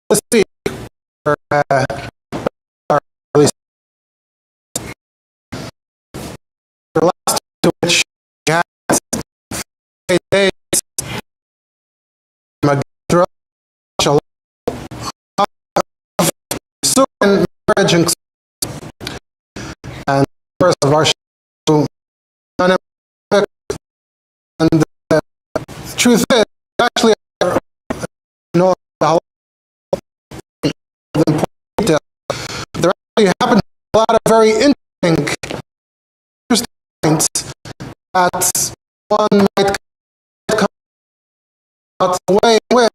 this week, or at least the last to which we had 8 days, and marriage and first of our and the truth is, actually, know how important there actually happen a lot of very interesting points that one might come out the way with.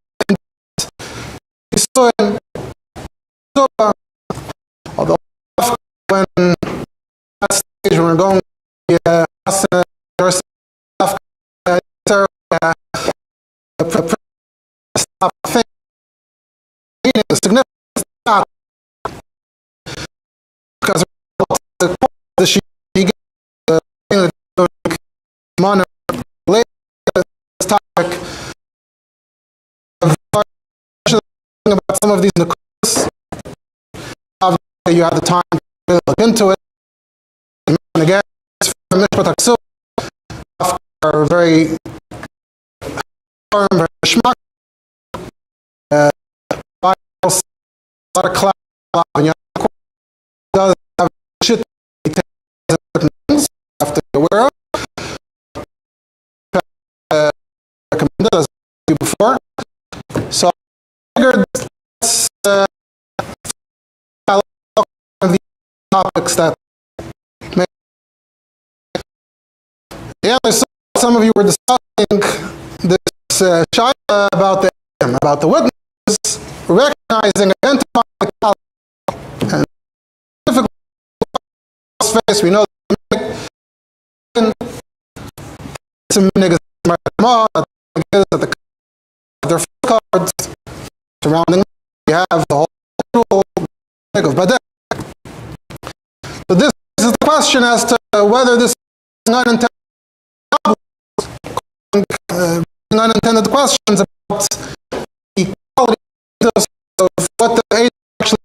So although when that stage we're going to significant because the she monarch related to this topic about some of these nucleus. Obviously, you have the time to look into it. And again, are very firm, very schmuck. A lot of cloud, does have shit certain things you have to be aware of. Recommended as I before. So I figured that's one of the topics that may. Yeah, some of you were discussing this Shraga about the witness recognizing, identifying the kallah. And face, we know that the their cards surrounding you have the whole of Badeken. So this is the question as to whether this is unintended questions about the quality of what the age actually.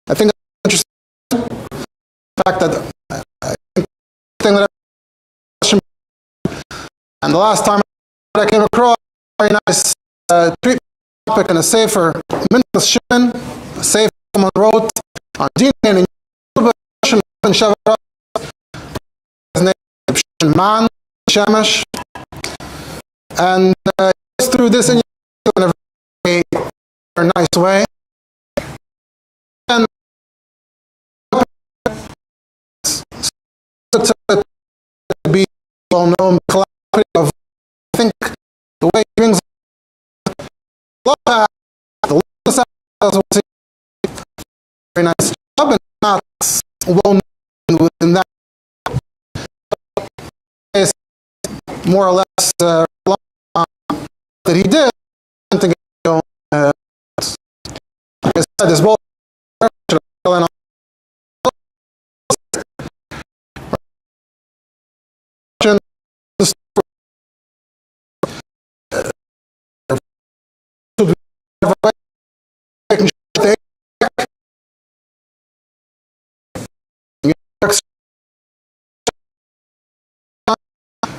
I think that's interesting. The fact that I think that and the last time I came across a very nice treatment topic in a sefer, a sefer someone wrote on Gene and his name is Man Shemesh, and goes through this in a very nice way. And to be well known of, I think the way he brings the very nice job and not well known within that case, more or less that he did. I think like I said, there's both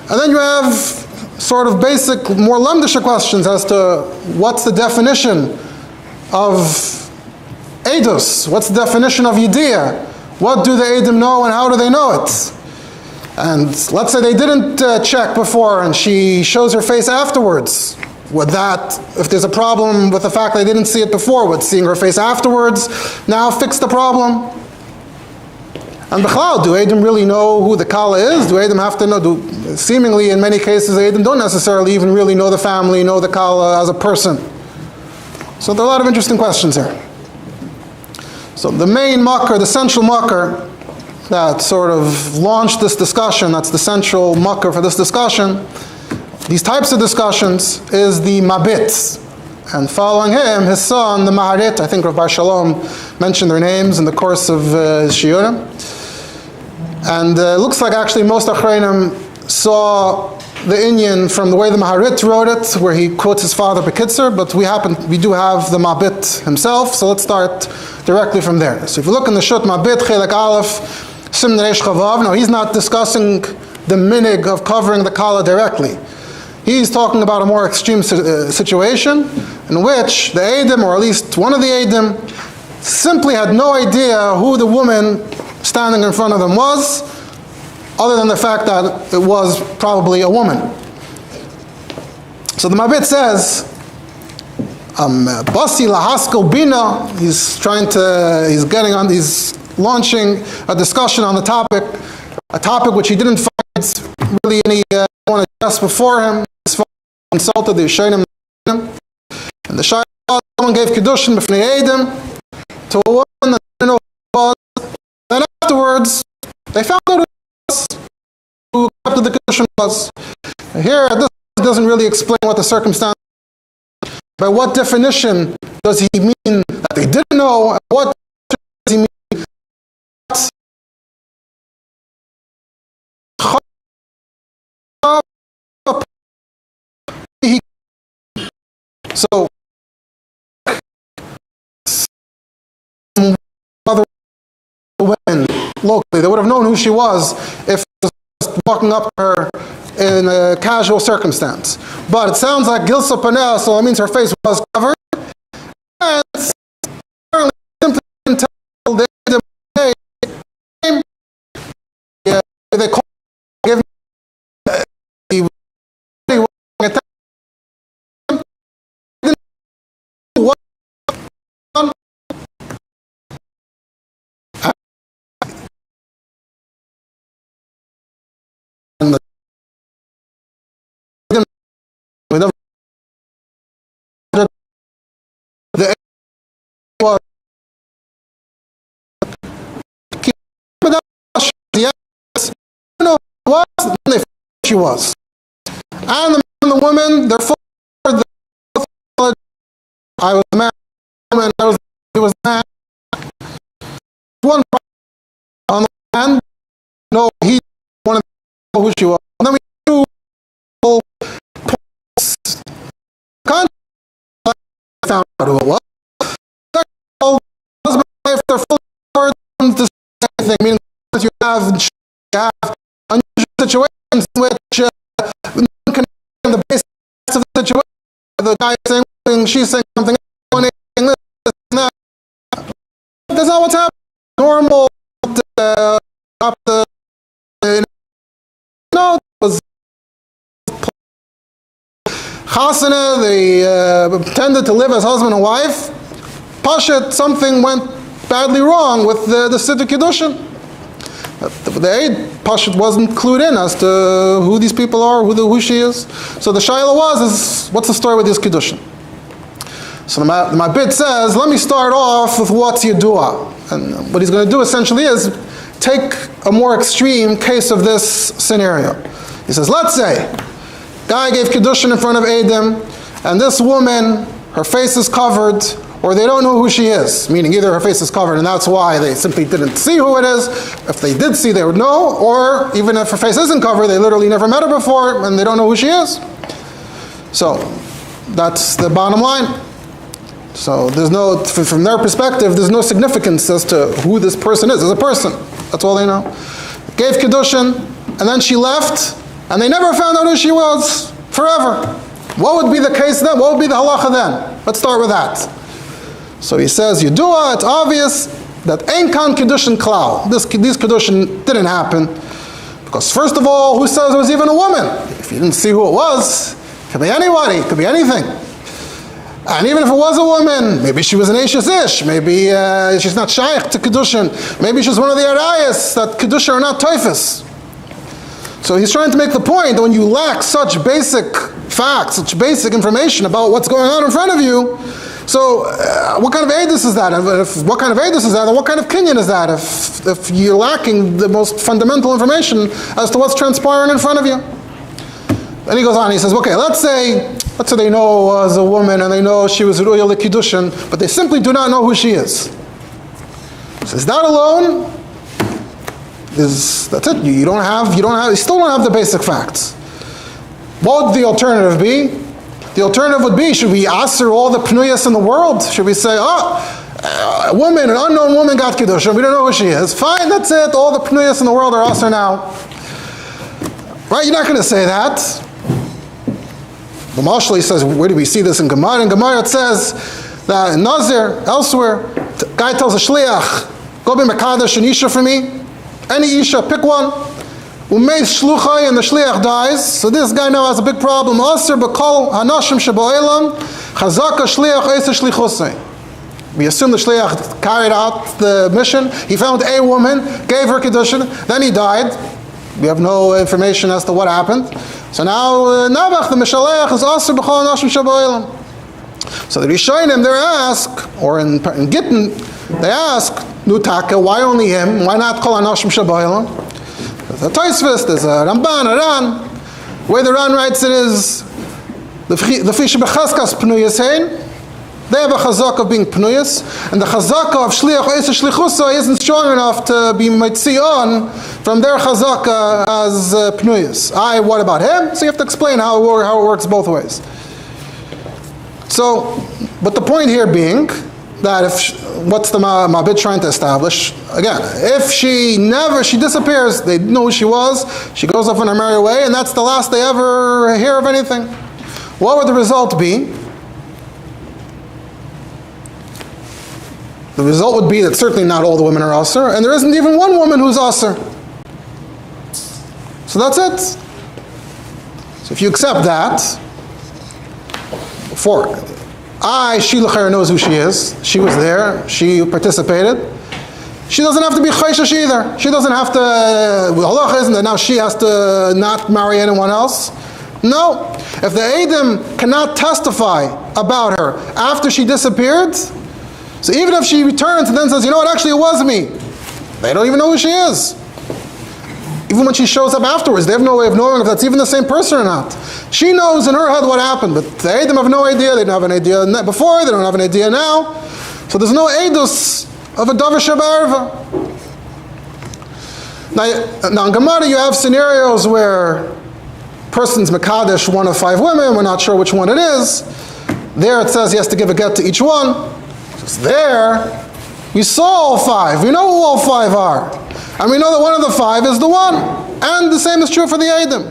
and then you have sort of basic, more lemdisha questions as to what's the definition of edus? What's the definition of yediyah? What do the edim know and how do they know it? And let's say they didn't check before and she shows her face afterwards. Would that, if there's a problem with the fact they didn't see it before, would seeing her face afterwards now fix the problem? And b'chlal, do Edom really know who the kallah is? Do Edom have to know? Seemingly, in many cases, Edom don't necessarily even really know the family, know the kallah as a person. So there are a lot of interesting questions here. So the main makar, the central makar that sort of launched this discussion, that's the central makar for this discussion, these types of discussions, is the mabit. And following him, his son, the maharit, I think Rabbi Shalom mentioned their names in the course of Shiur. And it looks like actually most achreinim saw the Inyan from the way the Maharit wrote it, where he quotes his father Bekitzer, but we do have the Mabit himself, so let's start directly from there. So if you look in the Shut Mabit, Chelek Aleph, Sim Reish Chavav, now he's not discussing the minig of covering the kallah directly. He's talking about a more extreme situation in which the Eidim, or at least one of the Eidim, simply had no idea who the woman standing in front of them was, other than the fact that it was probably a woman. So the Mabit says, Basi lahaskel bina, he's launching a discussion on the topic, a topic which he didn't find really any one to address before him. He consulted the Yishayim, and the Shraga gave Kiddushin b'fnei Eidim to a woman that didn't know who it was. Then afterwards, they found out who accepted the Kiddushin was. Here, this doesn't really explain what the circumstance is. By what definition does he mean that they didn't know, and what does he mean so other women locally, they would have known who she was if it was just walking up to her in a casual circumstance. But it sounds like Gilsa Panel, so that means her face was covered. And apparently simply didn't tell they call give she was. And the man and the woman, they're full of the I was the man, and he was the man. One on the hand, no, he wanted to know who she was. And then we do whole points. Found out who it was. Husband and wife, they're full of the same thing, meaning you have unusual situations in which no one can the basis of the situation. The guy is saying one thing, she's saying something, one is saying this and that. That's not what's happening. Normal, it was Chasana, they pretended to live as husband and wife. Pashat, something went badly wrong with the Siddur Kiddushin. The Eid Pashat wasn't clued in as to who these people are, who she is. So the Shaila is what's the story with this Kiddushin? So the Mabit says, let me start off with what's Yedua. And what he's going to do essentially is take a more extreme case of this scenario. He says, let's say, guy gave Kiddushin in front of Eidim, and this woman, her face is covered, or they don't know who she is, meaning either her face is covered and that's why they simply didn't see who it is. If they did see, they would know, or even if her face isn't covered, they literally never met her before and they don't know who she is. So that's the bottom line. So there's no, from their perspective, there's no significance as to who this person is as a person. That's all they know. Gave Kiddushin, and then she left, and they never found out who she was forever. What would be the case then? What would be the halacha then? Let's start with that. So he says, Yedua, it's obvious that Ein Kan Kiddushin Klal. These Kiddushin didn't happen. Because first of all, who says it was even a woman? If you didn't see who it was, it could be anybody, it could be anything. And even if it was a woman, maybe she was an Eishes Ish, maybe she's not shaykh to Kiddushin, maybe she's one of the Arayas, that Kiddushin are not Toifus. So he's trying to make the point that when you lack such basic facts, such basic information about what's going on in front of you, so what kind of edus is that? What kind of edus is that? And what kind of kinyan is that? If you're lacking the most fundamental information as to what's transpiring in front of you. And he goes on, he says, okay, let's say they know it was a woman and they know she was Ruya L'Kiddushin, but they simply do not know who she is. So is that alone? That's it. You still don't have the basic facts. What would the alternative be? The alternative would be, should we answer all the pnuyas in the world? Should we say, a woman, an unknown woman got Kedusha, we don't know who she is. Fine, that's it, all the pnuyas in the world are answer now. Right, you're not going to say that. The Mashli says, where do we see this in Gemara? In Gemara it says that in Nazir, elsewhere, guy tells a shliach, go be Mekadesh an Isha for me. Any Isha, pick one. Umeis shluchai, and the shliach dies. So this guy now has a big problem. Aser b'kol hanashim sheba'elam, chazaka shliach eisa shlichusay. We assume the shliach carried out the mission. He found a woman, gave her Kedushin, then he died. We have no information as to what happened. So now, Nabach, the Mishalech, is also b'chol hanashim sheba'elam. So the Rishonim, they ask, or in Gittin, they ask, Nutaka, why only him? Why not kol hanashim sheba'elam? There's a Tosfos, there's a Ramban, a Ran. Where the Ran writes it is, the fish b'chazkas pnuyas hein. They have a chazak of being pnuyas, and the chazak of shliach eisa shlichusa isn't strong enough to be mitzion from their chazak as pnuyas. What about him? So you have to explain how it works both ways. So, but the point here being that what's the Ma'abit trying to establish? Again, if she disappears, they know who she was, she goes off on her merry way, and that's the last they ever hear of anything. What would the result be? The result would be that certainly not all the women are Asr, and there isn't even one woman who's Asr. So that's it. So if you accept that, she knows who she is. She was there. She participated. She doesn't have to be chayshish either. She doesn't have to. Halacha isn't that now she has to not marry anyone else. No. If the Eidim cannot testify about her after she disappeared, so even if she returns and then says, you know what, actually it was me, they don't even know who she is. Even when she shows up afterwards, they have no way of knowing if that's even the same person or not. She knows in her head what happened, but the Eidim have no idea. They didn't have an idea before, they don't have an idea now. So there's no Eidus of a Davar Shabarva. Now in Gemara you have scenarios where person's Mekadesh one of 5 women, we're not sure which one it is. There it says he has to give a get to each one. Just there, we saw all 5. We know who all 5 are. And we know that one of the 5 is the one. And the same is true for the Eidim.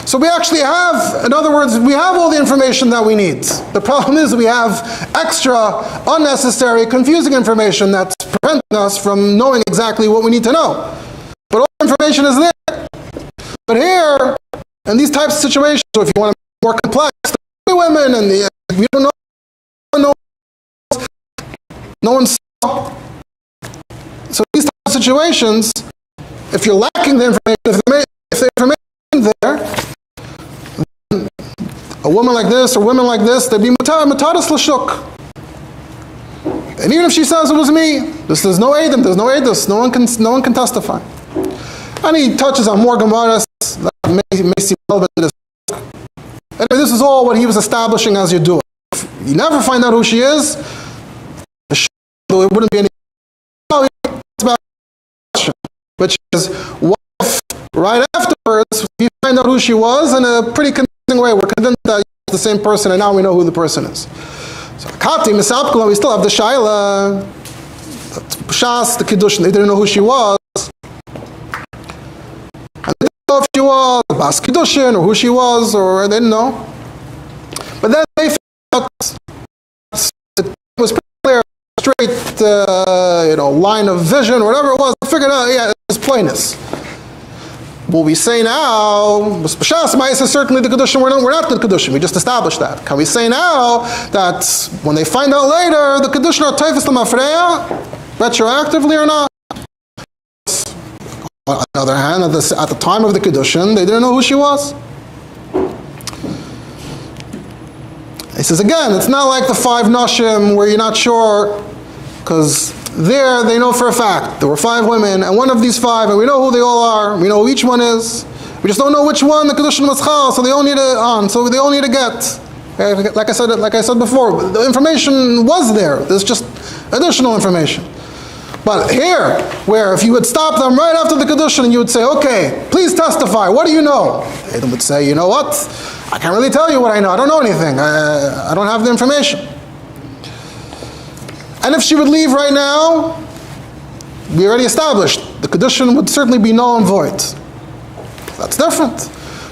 So we actually have, in other words, we have all the information that we need. The problem is we have extra, unnecessary, confusing information that's preventing us from knowing exactly what we need to know. But all the information is there. But here, in these types of situations, so if you want to be more complex, the women and we don't know, no one saw. So these types of situations, if you're lacking the information, if the information is there, then a woman like this or women like this, they'd be matadas l'shuk. And even if she says it was me, there's no Eidim, there's no Eidus, no one can testify. And he touches on more Gemaras that may seem relevant to this. Anyway, this is all what he was establishing as you do it. If you never find out who she is, it wouldn't be any. Which is, what if right afterwards we find out who she was in a pretty convincing way? We're convinced that it's the same person, and now we know who the person is. So, Kati, Misapkula, we still have the Shaila, Shas, the Kiddushin, they didn't know who she was. And they didn't know if she was a Bas Kiddushin, or who she was, or they didn't know. But then they figured out, it was pretty clear, straight, line of vision, whatever it was, they figured out, yeah, it's plainness. What we say now, B'shas Ma'isa, certainly the Kedushin, we're not the Kedushin, we just established that. Can we say now that when they find out later, the Kedushin are Teifus L'Mafreya, retroactively or not? On the other hand, at the time of the Kedushin, they didn't know who she was. He says again, it's not like the 5 Nashim where you're not sure, because there they know for a fact there were 5 women, and one of these 5, and we know who they all are, we know who each one is, we just don't know which one the Kedushin was chal, so they all need a get. Like I said before, the information was there, there's just additional information. But here, where if you would stop them right after the Kedushin and you would say, okay, please testify, what do you know? They would say, you know what? I can't really tell you what I know. I don't know anything. I don't have the information. And if she would leave right now, we already established, the Kedushin would certainly be null and void. That's different.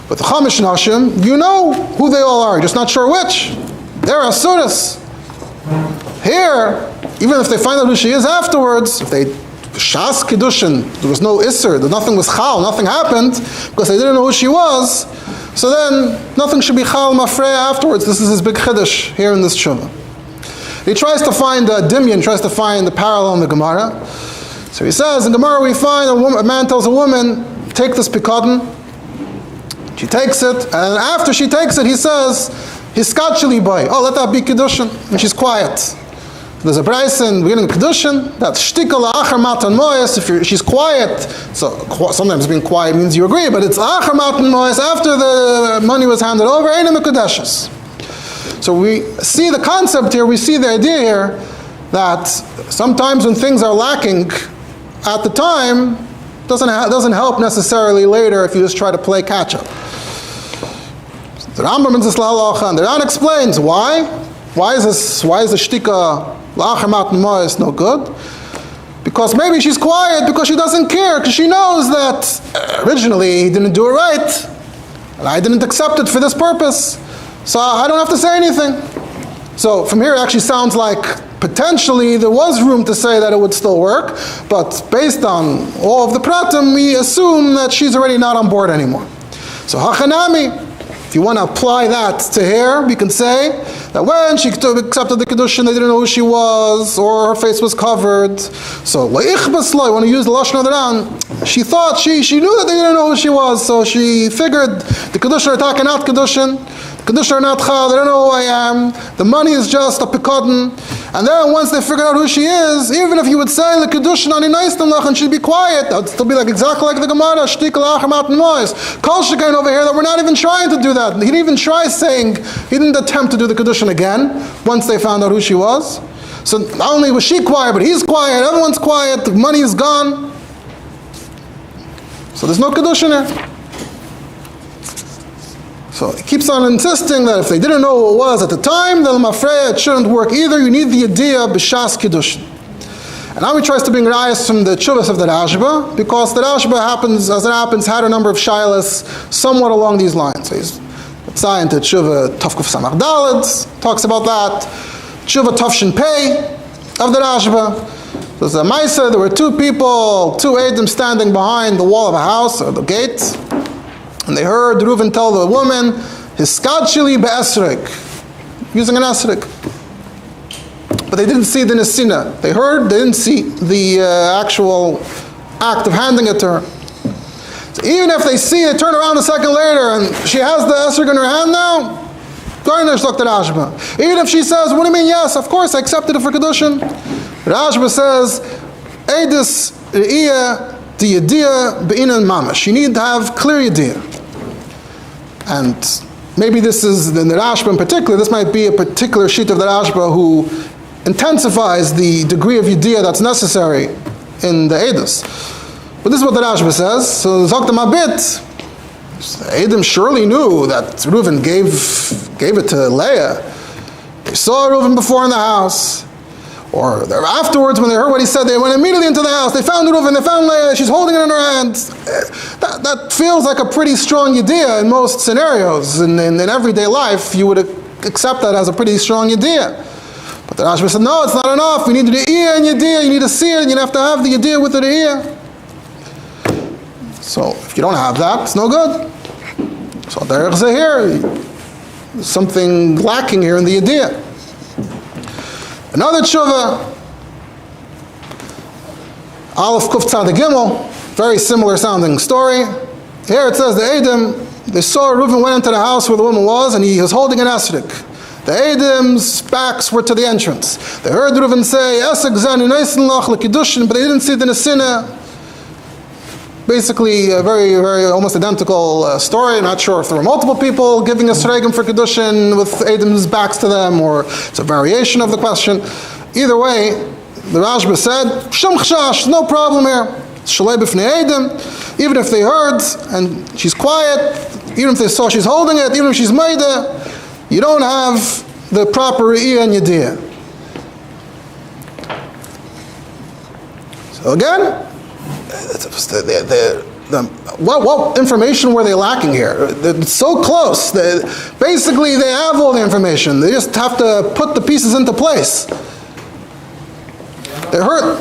With the Chamish Nashim, you know who they all are, you're just not sure which. They're Asuras. Here, even if they find out who she is afterwards, if they Shas Kedushin, there was no Isser, nothing was Chal, nothing happened, because they didn't know who she was, so then nothing should be Chal Mafreya afterwards. This is his big Chiddush here in this Shuvah. He tries to find a Dimyan, tries to find the parallel in the Gemara. So he says, in Gemara we find a man tells a woman, take this pikadon. She takes it, and after she takes it, he says, Hiskacheli boy, oh, let that be Kedushin, and she's quiet. There's a price in the beginning of Kedushin, that shtika la'achar matan moyes, if she's quiet, so sometimes being quiet means you agree, but it's la'achar matan moyes, after the money was handed over, ain't mekudeshes. So we see the concept here, we see the idea here, that sometimes when things are lacking at the time, doesn't help necessarily later if you just try to play catch-up. The Rambam in this halacha, and the Ran explains why. Why is the shtika la'achar matan moyes no good? Because maybe she's quiet because she doesn't care, because she knows that originally he didn't do it right, and I didn't accept it for this purpose, so I don't have to say anything. So from here it actually sounds like potentially there was room to say that it would still work, but based on all of the pratim, we assume that she's already not on board anymore. So hachanami, if you want to apply that to here, we can say that when she accepted the Kedushin, they didn't know who she was, or her face was covered. So, le'ichbas lo, you want to use the Lashon of the Ran, she thought, she knew that they didn't know who she was, so she figured the Kedushin are talking not Kedushin, the Kedushin are not Chal, they don't know who I am, the money is just a pikadon. And then once they figured out who she is, even if you would say the Kedushin ani naistam lach and she'd be quiet, that would still be like exactly like the Gemara, shtik la'achar matan moyes. Kol shekain over here that we're not even trying to do that. He didn't even try saying, he didn't attempt to do the Kedushin again once they found out who she was. So not only was she quiet, but he's quiet, everyone's quiet, the money is gone. So there's no Kedushin here. So he keeps on insisting that if they didn't know who it was at the time, then Mafreya, it shouldn't work either. You need the idea b'shas Kedushin. And now he tries to bring rayas from the tshuvas of the Rashba, because the Rashba as it happens, had a number of shilas somewhat along these lines. So he's into tshuva Tafkuf Samach Daled, talks about that. Tshuva Tafshin Pei of the Rashba. There's a Maisa, there were two Eidim standing behind the wall of a house, or the gate, and they heard Reuven tell the woman, Hiskacheli be'esrik, using an esrik. But they didn't see the nesina. They didn't see the actual act of handing it to her. So even if they see it, turn around a second later, and she has the esrik in her hand now, Garnish looked at Rashba. Even if she says, what do you mean, yes, of course, I accepted it for Kedushin. Rashba says, Eidus re'iyah the yediyah be'inan mamash. You need to have clear yediyah. And maybe this is, in the Rashba in particular, this might be a particular sheet of the Rashba who intensifies the degree of yediyah that's necessary in the Eidos. But this is what the Rashba says. So Zokta Mabit, Eidim surely knew that Reuven gave it to Leah. They saw Reuven before in the house. Or afterwards, when they heard what he said, they went immediately into the house. They found Reuven, they found Leah, she's holding it in her hands. That feels like a pretty strong yediyah in most scenarios. In everyday life, you would accept that as a pretty strong yediyah. But the Rashba said, no, it's not enough. You need the yediyah and yediyah. You need to see it, and you have to have the yediyah with the yediyah. So if you don't have that, it's no good. So there's here, something lacking here in the yediyah. Another tshuva, Aleph Kuf Tzad Gimel, very similar sounding story. Here it says the Eidim, they saw Reuven went into the house where the woman was, and he was holding an esrik. The Eidim's backs were to the entrance. They heard Reuven say, Esek zan unaisen lach l'kedushin, but they didn't see the nesina. Basically, a very, very almost identical story. I'm not sure if there were multiple people giving a Shraga for Kedushin with Eidim's backs to them, or it's a variation of the question. Either way, the Rashba said, Shum chashash, no problem here. Shalei b'fnei edim, even if they heard and she's quiet, even if they saw she's holding it, even if she's maida, you don't have the proper re'iyah and yediyah. So again, what information were they lacking here? It's so close. Basically, they have all the information. They just have to put the pieces into place. They heard.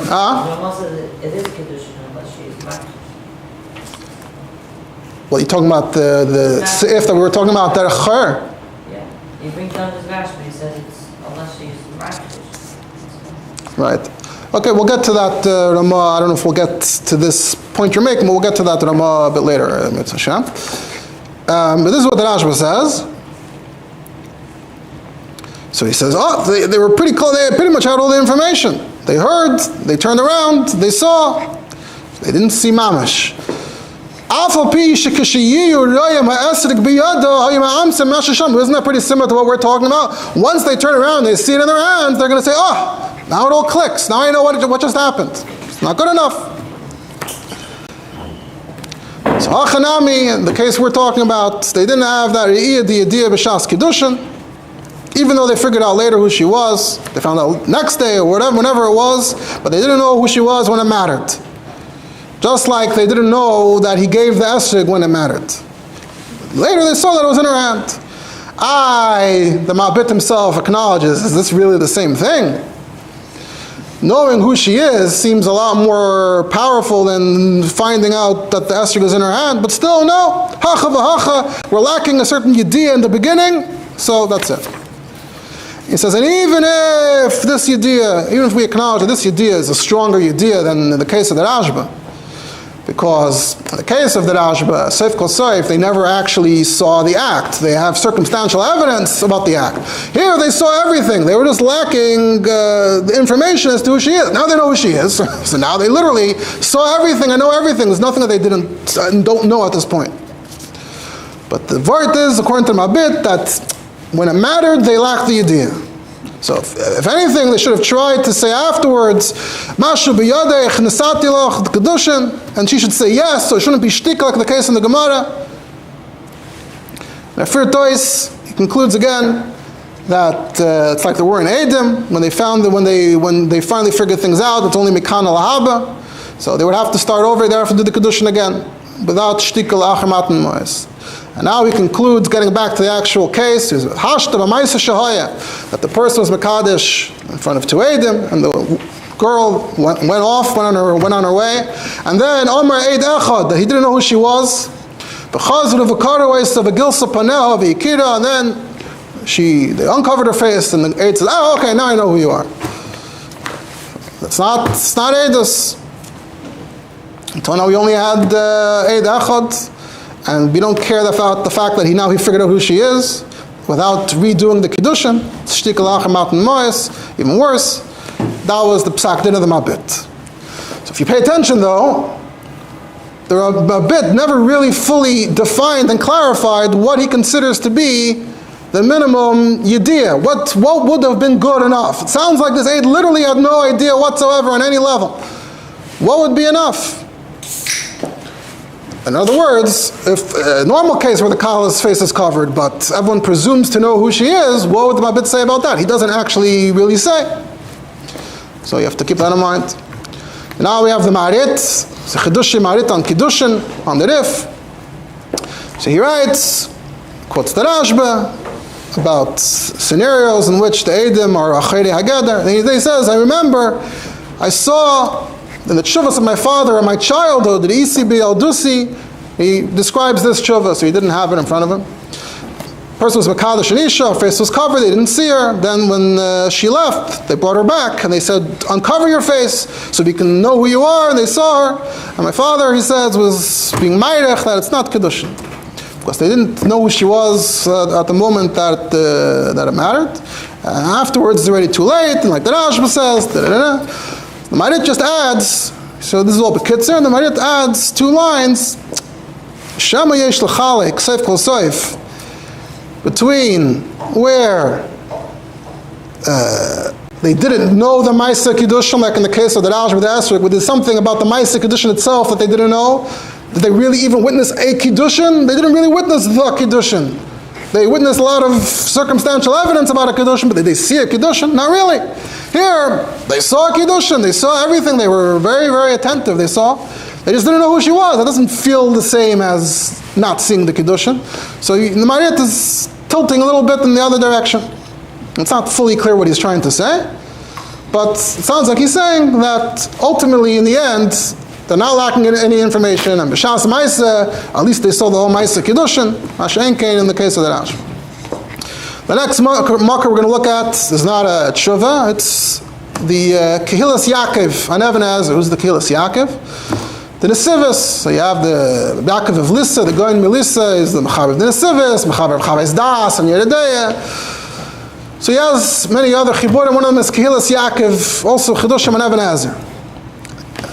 It is condition unless she is practiced. Well, you're talking about the seif that we were talking about, that chur. Yeah, he brings down his verse, but he says it's unless she's practiced. Right. Okay, we'll get to that, Ramah. I don't know if we'll get to this point you're making, but we'll get to that, Ramah, a bit later, Mitzvah Hashem. But this is what the Rashba says. So he says, they were pretty close, they pretty much had all the information. They heard, they turned around, they saw, they didn't see mamash. Isn't that pretty similar to what we're talking about? Once they turn around, they see it in their hands, they're going to say, now it all clicks. Now I know what just happened. It's not good enough. So Achanami, in the case we're talking about, they didn't have that idea b'shas kiddushin, even though they figured out later who she was. They found out next day or whenever it was, but they didn't know who she was when it mattered. Just like they didn't know that he gave the esrog when it mattered. Later they saw that it was in her hand. The Ma'abit himself acknowledges, is this really the same thing? Knowing who she is seems a lot more powerful than finding out that the esrog is in her hand, but still, no. Hacha v'hacha, we're lacking a certain yediyah in the beginning, so that's it. He says, and even if this yediyah, even if we acknowledge that this yediyah is a stronger yediyah than in the case of the Rashba, because in the case of the Rashba, Seif Kol Seif, they never actually saw the act. They have circumstantial evidence about the act. Here they saw everything. They were just lacking the information as to who she is. Now they know who she is. So now they literally saw everything and know everything. There's nothing that they don't know at this point. But the word is, according to Ma'abit, that when it mattered, they lacked the idea. So if anything, they should have tried to say afterwards, Mashu b'yadech nesati loch kedushin, and she should say yes, so it shouldn't be shtik like the case in the Gemara. And Tois, he concludes again that it's like they were in Edom when they found that when they finally figured things out, it's only mikana lahaba, so they would have to start over. They have to do the kedushin again without shtik l'achar matan moes. And now he concludes, getting back to the actual case, that the person was Mekadesh in front of two Eidim, and the girl went on her way, and then Omar Eid Echad, that he didn't know who she was, and then they uncovered her face, and the Eid says, okay, now I know who you are. It's not Eidus. Until now we only had Eid Echad, and we don't care about the fact that he figured out who she is without redoing the kiddushin. Shtik alachar matan moes, even worse. That was the psak din of the Ma'abit. So if you pay attention, though, the Ma'abit never really fully defined and clarified what he considers to be the minimum yediyah. What would have been good enough? It sounds like this aide literally had no idea whatsoever on any level. What would be enough? In other words, if a normal case where the kallah's face is covered, but everyone presumes to know who she is, what would the Ma'abit say about that? He doesn't actually really say. So you have to keep that in mind. And now we have the Ma'arit, the Chidushi Ma'arit on Kiddushin, on the Rif. So he writes, quotes the Rashba, about scenarios in which the Eidim are Acheri Hageder. And he says, I remember, I saw in the tshuvas of my father in my childhood, the ECB al-Dusi, he describes this tshuva, so he didn't have it in front of him. The person was Mekadesh and Isha, her face was covered, they didn't see her. Then when she left, they brought her back, and they said, uncover your face, so we can know who you are, and they saw her. And my father, he says, was being mayrech that it's not Kiddushin. Because they didn't know who she was at the moment that it mattered. And afterwards, it's already too late, and like the Rashba says, the Marit just adds, so this is all Bekitzer, and the Marit adds two lines, Shama yesh l'chalik, seif kol seif, between where they didn't know the Maisa Kiddushin, like in the case of the Rosh with the Esrog, but there's something about the Maisa Kiddushin itself that they didn't know. Did they really even witness a Kiddushin? They didn't really witness the Kiddushin. They witnessed a lot of circumstantial evidence about a Kiddushin, but did they see a Kiddushin? Not really. Here, they saw a Kiddushin, they saw everything, they were very, very attentive, they just didn't know who she was. That doesn't feel the same as not seeing the Kiddushin. So the Marit is tilting a little bit in the other direction. It's not fully clear what he's trying to say, but it sounds like he's saying that ultimately, in the end, they're not lacking any information, and B'Shas Maisa, at least they saw the whole Maisa Kiddushin, Mashen Kain in the case of the Rosh. The next makkah we're going to look at is not a tshuva, it's the Kehillas Yaakov, on Even Ezer. Who's the Kehillas Yaakov? The Nesivis. So you have the Yaakov of Lissa, the Goyin Melissa is the Mechaber of the Nesivis, Mechaber of Chavez Das, and Yeredeya. So he has many other chiburim. One of them is Kehillas Yaakov, also Chidushim on Even Ezer.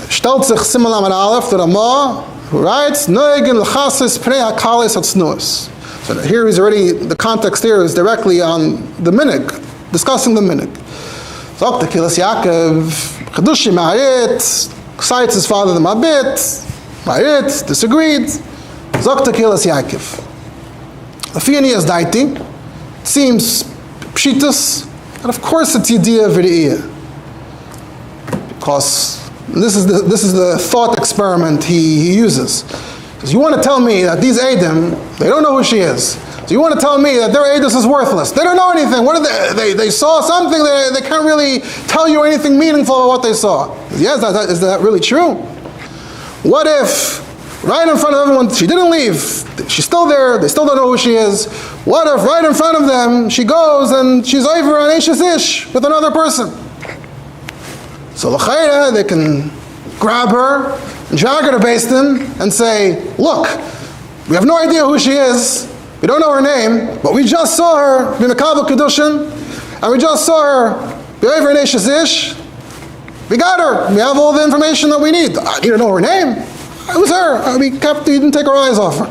Stellt sich Simelam and Aleph, the Ramah, who writes, Noegin l'chasis pnei hakalis hatznuos. So here is already, the context here is directly on the minig, discussing the minig. Zok the Kehillas Yaakov, Chidushim Ma'arit, cites his father the Mabit, Ma'arit, disagreed. Zok the Kehillas Yaakov. The Fiani is Daiti, seems pshitus, and of course it's Yediyah V'Re'iyah. Because this is the thought experiment he uses. Because you want to tell me that these Eidim, they don't know who she is. So you want to tell me that their Eidus is worthless. They don't know anything. What are they saw something, they can't really tell you anything meaningful about what they saw. Yes, is that really true? What if, right in front of everyone, she didn't leave, she's still there, they still don't know who she is. What if right in front of them, she goes and she's over on Eishes Ish with another person? So l'chayra, they can grab her, and drag her to Beis Din, and say, look, we have no idea who she is, we don't know her name, but we just saw her be Mekabel Kedushin, and we just saw her be over in Eishes Ish. We got her, we have all the information that we need. I need to know her name. It was her. We didn't take our eyes off her.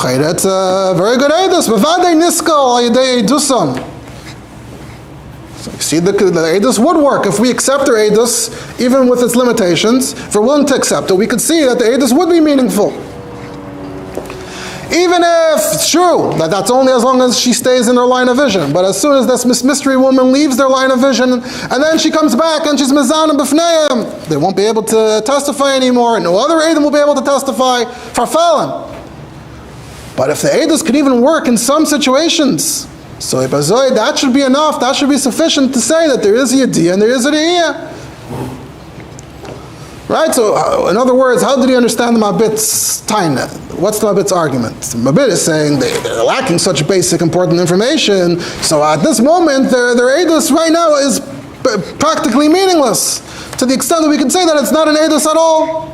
It's a very good Eidus. B'vadei niskal al yedei Eidusam. So you see, the Eidus would work. If we accept our Eidus, even with its limitations, if we're willing to accept it, we could see that the Eidus would be meaningful. Even if it's true that that's only as long as she stays in her line of vision. But as soon as this mystery woman leaves their line of vision, and then she comes back and she's Mizanim B'fneim, they won't be able to testify anymore, and no other Eidim will be able to testify for Fallen. But if the Eidus could even work in some situations, so that should be enough, that should be sufficient to say that there is a Yediyah and there is a Re'iyah. Right? So, in other words, how did he understand the Mabit's taina? What's the Mabit's argument? Mabit is saying they're lacking such basic important information, so at this moment, their Eidus right now is practically meaningless, to the extent that we can say that it's not an Eidus at all.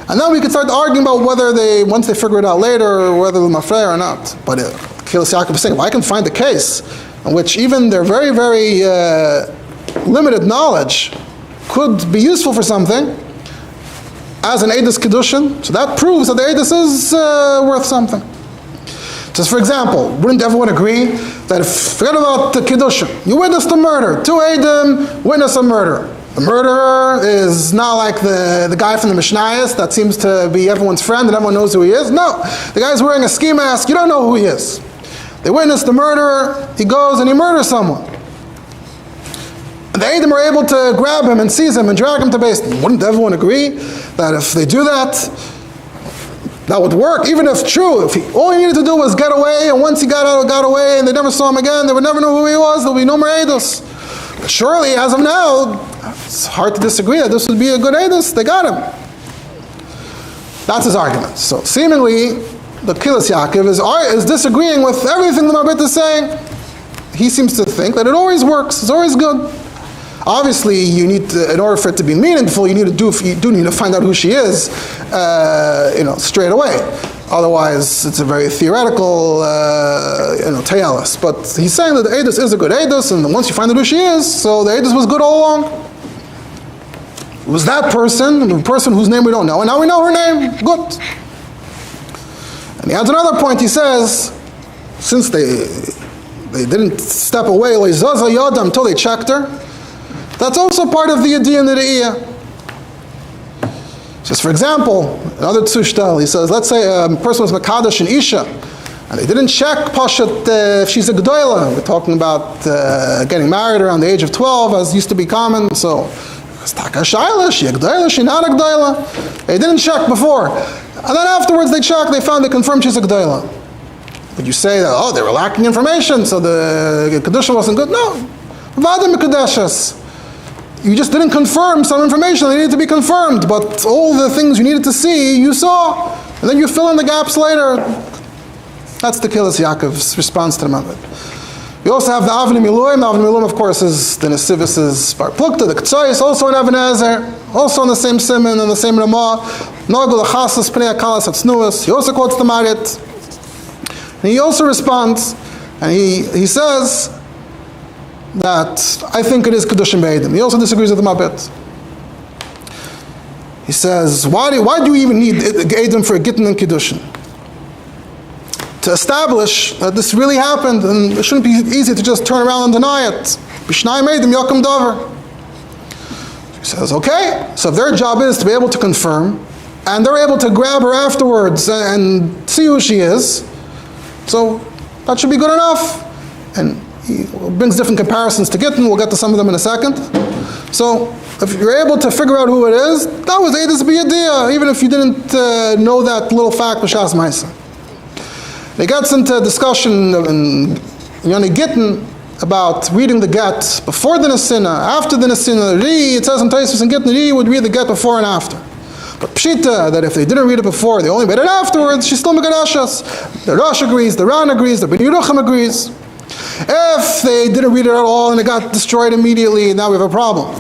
And then we can start arguing about whether once they figure it out later, whether they're mafrei or not. But Kehillas Yaakov is saying, well, I can find a case in which even their very, very limited knowledge could be useful for something as an Eidus Kedushin. So that proves that the Eidus is worth something. Just for example, wouldn't everyone agree that if, forget about the Kedushin, you witnessed a murder, 2 Eidim witness a murder. The murderer is not like the guy from the Mishnayos that seems to be everyone's friend and everyone knows who he is. No, the guy's wearing a ski mask, you don't know who he is. They witness the murderer, he goes and he murders someone. The Eidim are able to grab him and seize him and drag him to Beis Din. Wouldn't everyone agree that if they do that, that would work? Even if true, if all he needed to do was get away, and once he got away and they never saw him again, they would never know who he was, there would be no more Eidus. But surely, as of now, it's hard to disagree that this would be a good Eidus. They got him. That's his argument. So seemingly, the Kehillas Yaakov is disagreeing with everything the Mabit is saying. He seems to think that it always works, it's always good. Obviously, you need to, in order for it to be meaningful, you do need to find out who she is, straight away. Otherwise, it's a very theoretical, te'elis. But he's saying that the Eidus is a good Eidus, and once you find out who she is, so the Eidus was good all along. It was that person, the person whose name we don't know, and now we know her name. Good. And he adds another point. He says, since they didn't step away until they checked her. That's also part of the Yediyah and the Re'iyah. Just for example, another tzushtel, he says, let's say a person was Makadosh and Isha, and they didn't check Pashat if she's a Gdoila. We're talking about getting married around the age of 12, as used to be common, so it's Taka Shaila, she a Gdoila, she not a Gdoila. They didn't check before. And then afterwards they checked, they found, they confirmed she's a Gdoila. Would you say that, oh, they were lacking information, so the Kedusha wasn't good? No. Vadim Kedushes. You just didn't confirm some information that needed to be confirmed, but all the things you needed to see, you saw, and then you fill in the gaps later. That's the Kilas Yaakov's response to the Mabed. We also have the Avnei Miluim. The Avnei Miluim, of course, is the Nesivis' Bar Plukta, the Ktsois, also in Ebenezer, also in the same Siman, and the same Ramah. Nogul Achasas Pnei Akalas Atznuas. He also quotes the Marit. And he also responds, and he says that I think it is Kedushim Be'edim. He also disagrees with the Mabed. He says, why do you even need Edim for a Gittin and Kedushin? To establish that this really happened, and it shouldn't be easy to just turn around and deny it. B'shnayim Edim Yakum Dover. He says, okay, so if their job is to be able to confirm, and they're able to grab her afterwards and see who she is, so that should be good enough. And he brings different comparisons to Gittin. We'll get to some of them in a second. So if you're able to figure out who it is, that was Eidus B'Yediyah, even if you didn't know that little fact B'Shas Ma'aseh. He gets into a discussion in Yoni Gittin about reading the get before the Nesina, after the Nesina. It says in Taisus and Gittin, would read the get before and after. But Pshita, that if they didn't read it before, they only read it afterwards, she's still Megadashas. The Rosh agrees, the Ran agrees, the Ben Yerucham agrees. If they didn't read it at all and it got destroyed immediately, now we have a problem.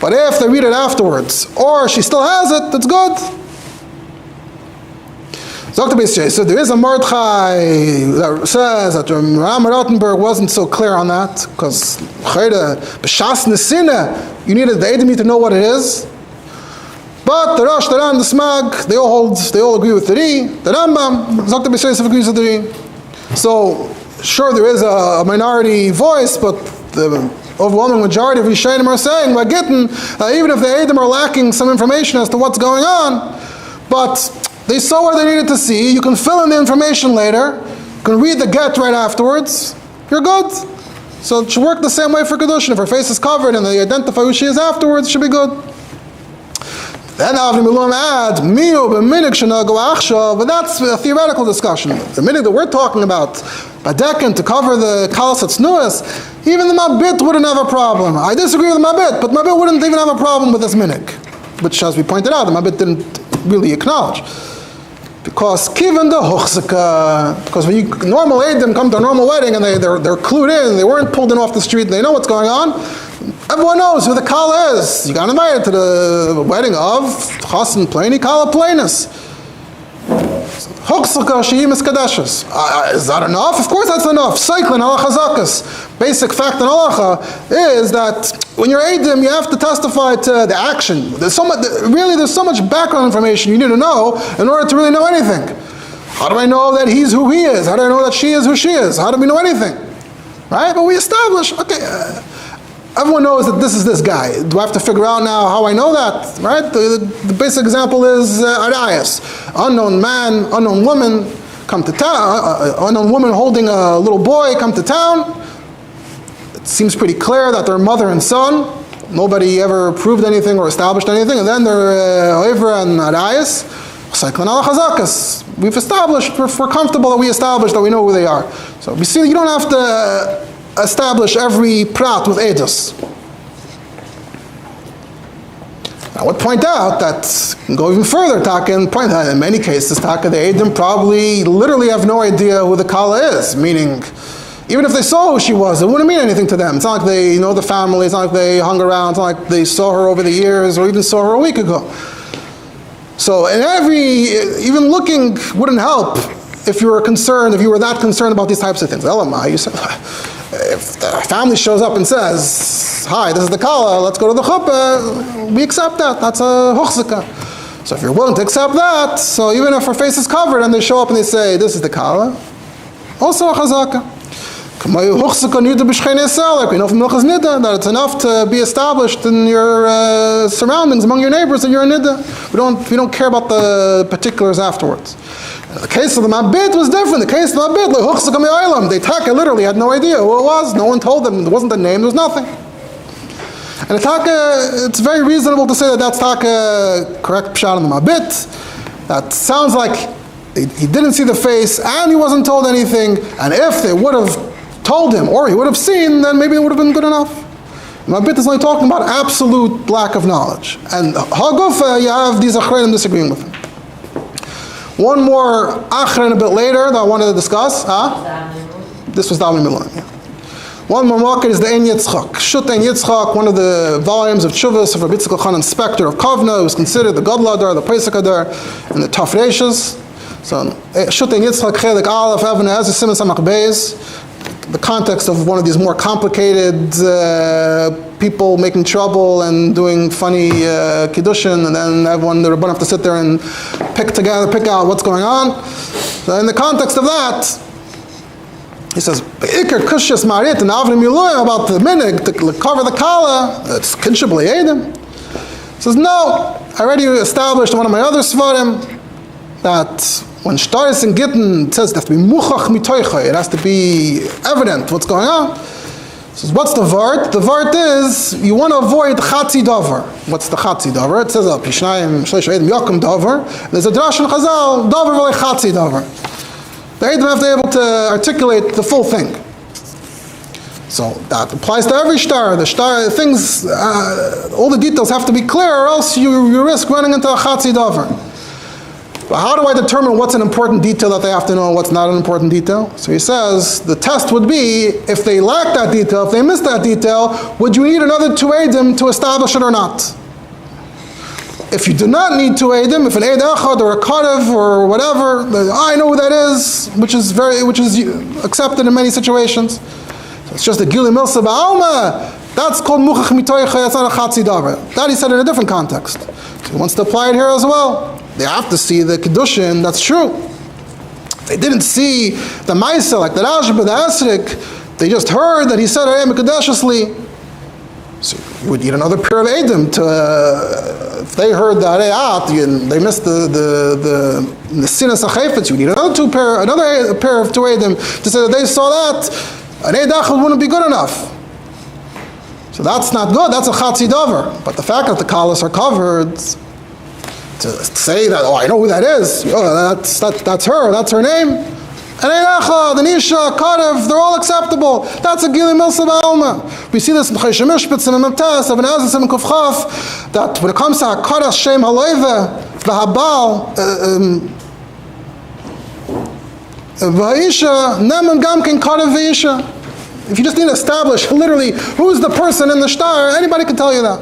But if they read it afterwards, or she still has it, that's good. So there is a Mordechai that says that Ram Rottenberg wasn't so clear on that, because B'Shas Nesina, you needed the Edom to know what it is. But the Rosh, the Ran, the Smag, they all agree with the Ri. The Rambam, Dr. B'Sheisef agrees with the Ri. So, sure, there is a minority voice, but the overwhelming majority of Rishonim are saying, by Gittin, even if the Edom are lacking some information as to what's going on, but they saw what they needed to see, you can fill in the information later, you can read the get right afterwards, you're good. So it should work the same way for Kedushin. If her face is covered and they identify who she is afterwards, it should be good. Then Avnei Miluim adds, Miu b'minig shenagu achshav, but that's a theoretical discussion. The minig that we're talking about, Badeken, to cover the kallah atznuas, even the Mabit wouldn't have a problem. I disagree with the Mabit, but Mabit wouldn't even have a problem with this minig, which, as we pointed out, the Mabit didn't really acknowledge. Because kiven the hochzaka, because when normal Eidim come to a normal wedding and they're clued in, they weren't pulled in off the street, and they know what's going on. Everyone knows who the kallah is. You got invited to the wedding of Chassan Plani Kallah Plainus. Hochzaka she'im kadashas. Is that enough? Of course that's enough. Cycling halacha zakas. Basic fact in halacha is that when you're Eidim, you have to testify to the action. There's so much background information you need to know in order to really know anything. How do I know that he's who he is? How do I know that she is who she is? How do we know anything? Right? But we establish, okay, everyone knows that this is this guy. Do I have to figure out now how I know that? Right? The basic example is Arayas. Unknown man, unknown woman come to town. Unknown woman holding a little boy come to town. It seems pretty clear that they're mother and son. Nobody ever proved anything or established anything. And then they're over and Arayas. We've established, we're comfortable that we established that we know who they are. So we see you don't have to establish every prat with edus. I would point out that, go even further, Taka, and point out in many cases, Taka, the Eidim probably literally have no idea who the kallah is, meaning, even if they saw who she was, it wouldn't mean anything to them. It's not like they know the family, it's not like they hung around, it's not like they saw her over the years, or even saw her a week ago. So, even looking wouldn't help if you were that concerned about these types of things. If the family shows up and says, hi, this is the kallah, let's go to the chuppah, we accept that. That's a hochzaka. So if you're willing to accept that, so even if her face is covered and they show up and they say, this is the kallah, also a chazaka. We know from Milchas Nida that it's enough to be established in your surroundings, among your neighbors, that you're a Nida. We don't care about the particulars afterwards. The case of the Mabit was different. The case of the Mabit, they Taka literally had no idea who it was. No one told them. There wasn't a name. There was nothing. And it's very reasonable to say that that's Taka correct pshat on the Mabit. That sounds like he didn't see the face and he wasn't told anything. And if they would have told him or he would have seen, then maybe it would have been good enough. Mabit is only talking about absolute lack of knowledge. And Hagufa, you have these Achreinim disagreeing with him. One more Achrein a bit later that I wanted to discuss. This was Dami Milan. Yeah. One more market is the Ein Yitzchak. Shut Ein Yitzchak, one of the volumes of Tshuvas of Rabbi Yitzchak Khan, inspector of Kovna, who was considered the Gadol Adar, the Pesach Adar, and the Taf Reishis. So Shut Ein Yitzchak, Chelik Aleph, Even Ezer, Siman Samach Beis. The context of one of these more complicated people making trouble and doing funny kiddushin, and then everyone, the Rabban have to sit there and pick out what's going on. So in the context of that, he says, "Ikar kushas marit and avrim yiluim about the minig to cover the kallah. It's kinship le'edim." He says, "No, I already established one of my other svarim that." When Shtaris and Gittin says it has to be muchach mitoicha, it has to be evident what's going on. So what's the vart? The vart is you want to avoid chatzi davar. What's the chatzi davar? It says pishnayim shleish edim yakum davar. There's a drash in Chazal davar v'lei chatzi davar. The edim have to be able to articulate the full thing. So that applies to every shtar. The shtar things, all the details have to be clear, or else you risk running into a chatzi davar. But how do I determine what's an important detail that they have to know and what's not an important detail? So he says, the test would be, if they lack that detail, if they miss that detail, would you need another two eidim to establish it or not? If you do not need two eidim, if an eid echad or a karev or whatever, I know who that is, which is accepted in many situations. So it's just a gili milsa ba'alma. That's called muchach mitoicha, that's not a chatzi davar. That he said in a different context. So he wants to apply it here as well. They have to see the Kiddushin, that's true. They didn't see the Maisa, like the Rashba, the Esrik. They just heard that he said, so you would need another pair of Eidim to, if they heard that, they missed the Sinas HaChayfetz, you would need another pair of two Eidim to say that they saw that. An Eid Echad wouldn't be good enough. So that's not good, that's a Chatzi Dover. But the fact that the Kallas are covered, to say that, I know who that is, that's her, that's her name. And Einacha, the Nisha, Karev, they're all acceptable. That's a Gili Milsa Ba'alma. We see this in Chayshim Mishpitz and Memtes, Even Ezer and Kufchaf, that when it comes to HaKaras Shem Haleiva, V'Habal, V'Haisha, Neman Gamkin Karev V'Isha. If you just need to establish literally who's the person in the shtar, anybody can tell you that.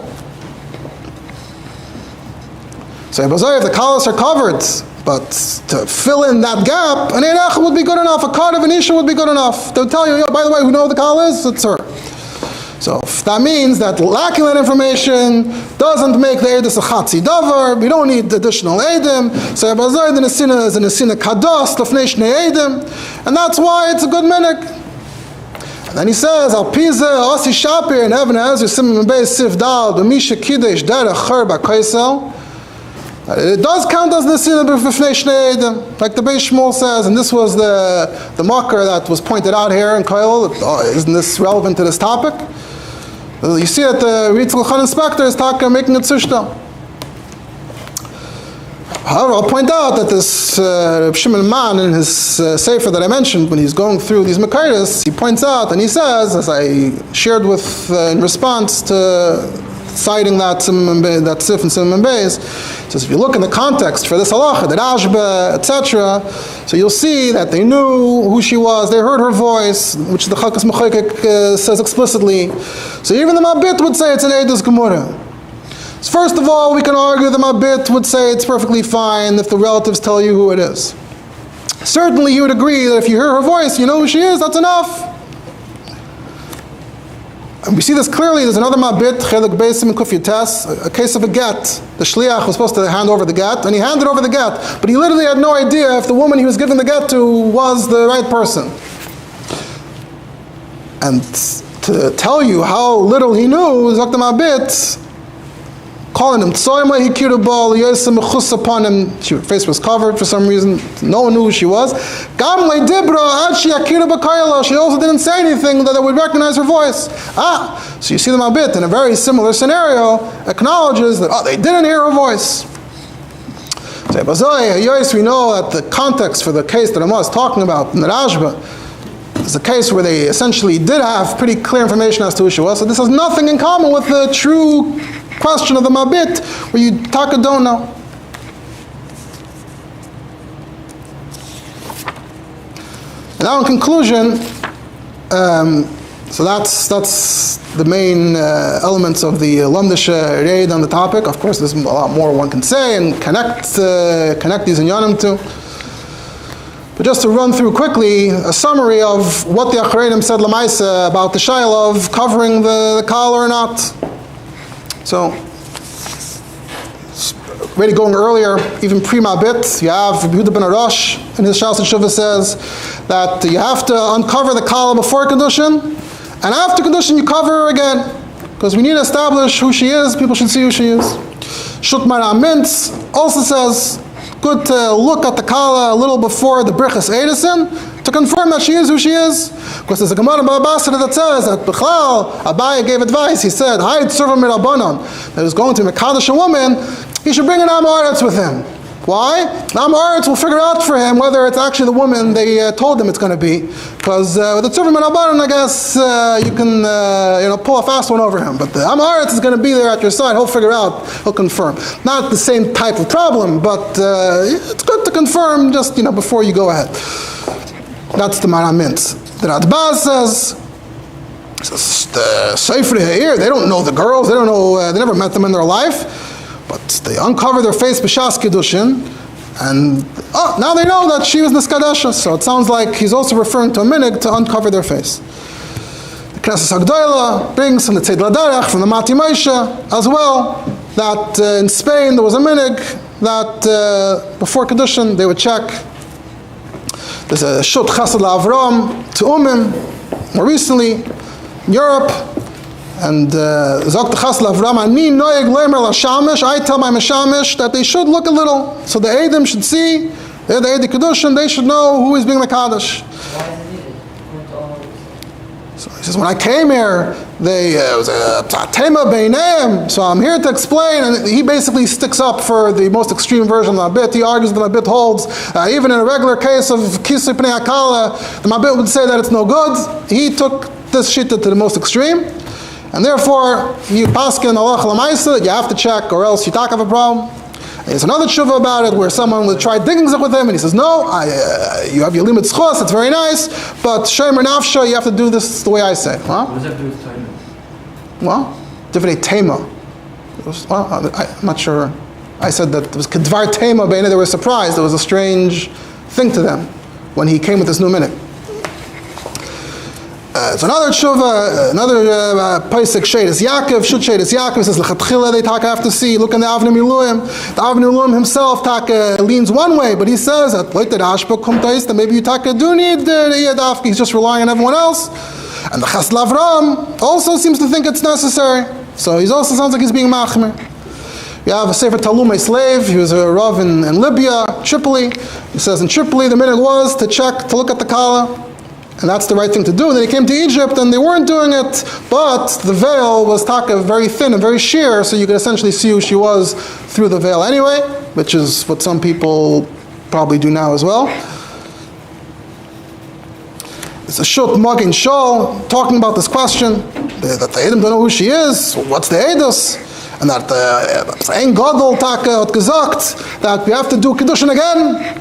So if the kallas are covered, but to fill in that gap, an eirach would be good enough, a karev and isha would be good enough. They'll tell you, by the way, who know who the kallah is? It's her. So if that means that lacking that information doesn't make the edus a chatzi davar, we don't need additional edim. So the nesina is a nesina kados, lefnei shnei edim, and that's why it's a good minik. And then he says, Al Piza, Asi Shapir, and Even Ezer, Simon Beis Sif Dal, B'misha Kiddush, Derech Cher B'Kaisel. It does count as Nesina B'Fnei Shnei Eidim, like the Beis Shmuel says, and this was the marker that was pointed out here in Kolel. Isn't this relevant to this topic? You see that the Ritzul Khan inspector is making a tzushta. However, I'll point out that this Shimon Man in his sefer that I mentioned, when he's going through these Makaitis, he points out and he says, as I shared with in response to citing that Sif and Simon Beis, says if you look in the context for this halacha, the Rashba, etc., so you'll see that they knew who she was, they heard her voice, which the Chakas Mechayik says explicitly. So even the Mabit would say it's an Eidos Gemara. So first of all, we can argue the Mabit would say it's perfectly fine if the relatives tell you who it is. Certainly you would agree that if you hear her voice, you know who she is, that's enough. And we see this clearly. There's another Mabit, Chelik Beisim and Kufyates, a case of a get. The Shliach was supposed to hand over the get, and he handed over the get, but he literally had no idea if the woman he was giving the get to was the right person. And to tell you how little he knew, Zakta Mabit, calling him Tsoima Hikirabal, Yosem Mechus upon him, her face was covered for some reason, no one knew who she was. Gamle Dibra, Achi Akira Bakayla, she also didn't say anything that they would recognize her voice. So you see the Mabit in a very similar scenario, acknowledges that, they didn't hear her voice. So we know that the context for the case that Amma is talking about in the Rashba is a case where they essentially did have pretty clear information as to who she was. So this has nothing in common with the true question of the Mabit, where you don't know. And now in conclusion, so that's the main elements of the Lamdisha raid on the topic. Of course, there's a lot more one can say and connect these inyanim to. But just to run through quickly a summary of what the Achareinim said Lamaisa about the Shaila of covering the kallah or not. So, already going earlier, even pre-Mabit, you have Yehuda ben Rosh in his Shas and Shuvah says that you have to uncover the kallah before Kedushin, and after Kedushin you cover her again, because we need to establish who she is. People should see who she is. Shutmar Amintz also says good to look at the kallah a little before the Brichas Edison to confirm that she is who she is. Because there's a Gemara in Baba Basra that says that Bichlal, Abaye gave advice. He said, Hayt Surva Mirabanan, that is going to Mekadosh a woman, he should bring an Amaretz with him. Why? The Amaretz will figure out for him whether it's actually the woman they told him it's going to be. Because with the Surva Mirabanan, I guess you can pull a fast one over him. But the Amaretz is going to be there at your side. He'll figure out, he'll confirm. Not the same type of problem, but it's good to confirm just before you go ahead. That's the Maramint. The Radbaz says the Sefer here, they don't know the girls, they don't know, they never met them in their life, but they uncover their face b'shas kedushin, and now they know that she was Niskadesha. So it sounds like he's also referring to a minig to uncover their face. The Knesset Hagdola brings from the Tzed Ladarech, from the Mati Moshe as well, that in Spain there was a minig that before kedushin they would check. There's a Shut Chesed LaAvram to Umim, more recently, in Europe, and Zok Chesed LaAvram, Ani Noeg Leimer LaShamish, I tell my Meshamish that they should look a little, so the Eidim should see, they're the Eid Kedushin, they should know who is being Mekadosh. Why is it needed? So he says, when I came here, it was a tema beineim, so I'm here to explain, and he basically sticks up for the most extreme version of the Mabit. He argues that the Mabit holds, even in a regular case of Kisei Pnei HaKallah, the Mabit would say that it's no good. He took this shita to the most extreme, and therefore, you paskin halacha l'maisa that you have to check, or else you have a problem. And there's another tshuva about it where someone would try digging it with him, and he says, no, you have your limit schos, it's very nice, but shomer nafsha, you have to do this the way I say. Huh? What does that have to do with time? Well, different tema. I'm not sure. I said that it was kedvar tema, but they were surprised. It was a strange thing to them when he came with this new minute. It's another tshuva, another paisik sheidas Yaakov, shut sheidas Yaakov says lechatchila they have to see. Look in the Avnei Miluim. The Avnei Miluim himself leans one way, but he says that that maybe you do need the yadafki. He's just relying on everyone else. And the Chesed LaAvram also seems to think it's necessary. So he also sounds like he's being machmer. You have a Sefer Talmud slave. He was a Rav in Libya, Tripoli. He says in Tripoli the minhag was to look at the kallah. And that's the right thing to do. And then he came to Egypt and they weren't doing it, but the veil was very thin and very sheer, so you could essentially see who she was through the veil anyway, which is what some people probably do now as well. It's a Shut Magin Shol talking about this question, that the Edom don't know who she is, what's the Eidos? And that Ein Gadol Taka hat gesagt that we have to do Kiddushin again.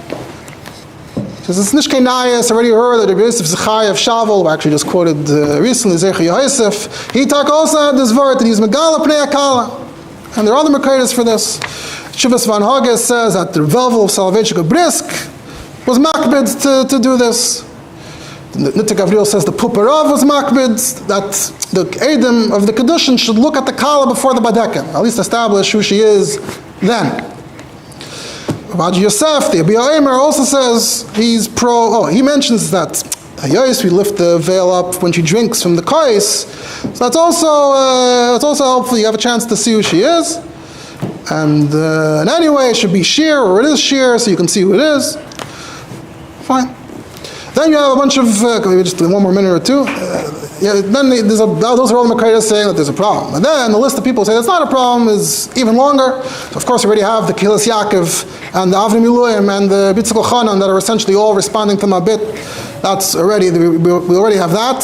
Because it's Nishkei Nayas, already heard that Rabbi Yosef Zechai of Shavel, who actually just quoted recently, Zecher Yosef, he talked also had this word that he's Megala Pnei HaKallah. And there are other Mekaydas for this. Shuvas Van Hages says that the Velvel of Soloveitchik Brisk was makbid to do this. Nittik Avril says the Puparav was makbid, that the Edom of the Kedushin should look at the kallah before the Badeken, at least establish who she is then. Rabbi Yosef, the Abiyah Eimer, also says he mentions that hayos, we lift the veil up when she drinks from the kais. So that's also helpful. You have a chance to see who she is. And anyway, it should be sheer, or it is sheer, so you can see who it is. Fine. Then you have a bunch of, maybe just one more minute or two. Then those are all the Makaidas saying that there's a problem. And then the list of people who say that's not a problem is even longer. So of course, you already have the Kilas Yaakov and the Avnei Miluim and the Bitzikol Chanan that are essentially all responding to Mabit. That's already, we already have that.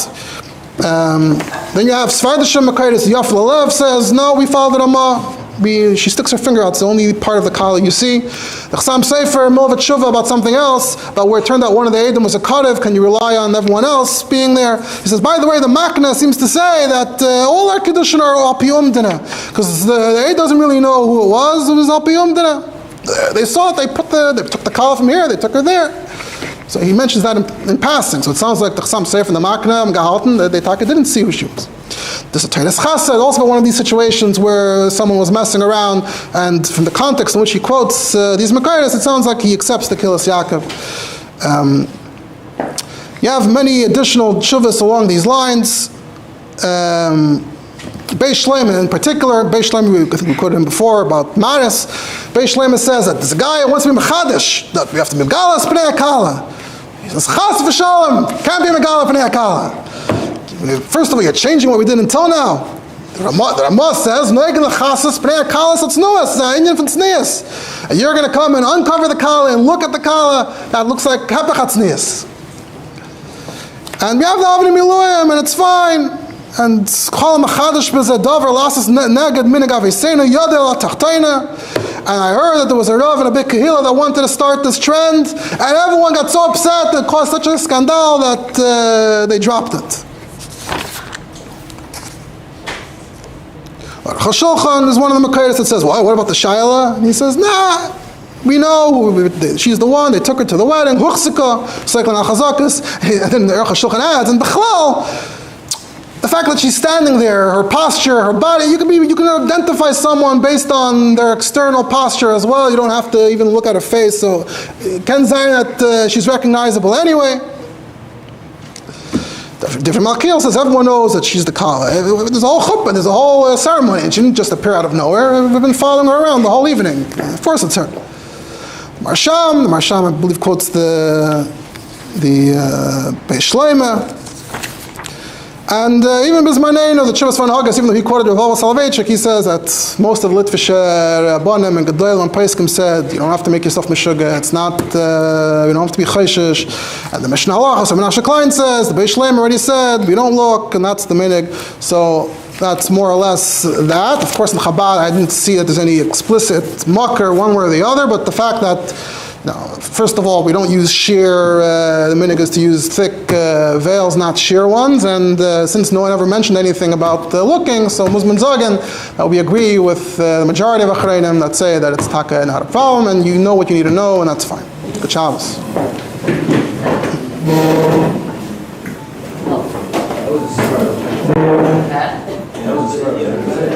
Then you have Svardashim Makaidas. Yaf Lalev says, no, we follow the Ramah. She sticks her finger out. It's the only part of the kallah you see. The Chassam Sefer, Movet Shuvah about something else, about where it turned out one of the Edom was a Karev. Can you rely on everyone else being there? He says, by the way, the Makna seems to say that all our Kiddushin are al pi umdina, because the Ed doesn't really know who it was al pi umdina. They saw it, they took the kallah from here, they took her there. So he mentions that in passing. So it sounds like the Chassam Sefer and the Makna, they didn't see who she was. There's a Teres Chassid, also one of these situations where someone was messing around, and from the context in which he quotes these Makaidas, it sounds like he accepts the Kilas Yaakov. You have many additional tshuvas along these lines. Beis Shleima in particular, Beis Shleima, I think we quoted him before about Maris. Beis Shleima says that there's a guy who wants to be Mechadish, that we have to be Megalas Pnei HaKallah. He says, Chas v'shalom, can't be Megala Pnei HaKallah. First of all, you're changing what we did until now. The Ramah says, and you're going to come and uncover the kallah and look at the kallah that looks like hepech. And we have the Avnei Miluim, and it's fine. And and I heard that there was a Rav and a big Kahila that wanted to start this trend, and everyone got so upset that it caused such a scandal that they dropped it. Shulchan is one of the Makaidas that says, well, what about the Shaila? And he says, nah, we know she's the one, they took her to the wedding, Huchsika, Seiklan al-Chazakas, and then the Shulchan adds, and Bechlal, the fact that she's standing there, her posture, her body, you can identify someone based on their external posture as well. You don't have to even look at her face, so it can say that she's recognizable anyway. Different Malkiel says everyone knows that she's the kallah. There's a whole chuppah, there's a whole ceremony, and she didn't just appear out of nowhere. We've been following her around the whole evening. Of course it's her. The Marsham, I believe, quotes the Beis Shleima. And even Bismarneinu, the Chivas van Hagas, even though he quoted Rav Soloveitchik, he says that most of the Litvish Rabbanim and Gedolim and Paiskim said, you don't have to make yourself Meshuggah, it's not, you don't have to be Chayshish. And the Mishnah Halachos, Menashe Klein says, the Beis Shleima already said, we don't look, and that's the minig. So that's more or less that. Of course, in Chabad, I didn't see that there's any explicit mucker one way or the other, but the fact that, first of all, we don't use sheer, the minig is to use thick veils, not sheer ones, and since no one ever mentioned anything about looking, so Muzman Zagan, we agree with the majority of Achreinim that say that it's taka not a problem, and you know what you need to know, and that's fine. Good Shabbos.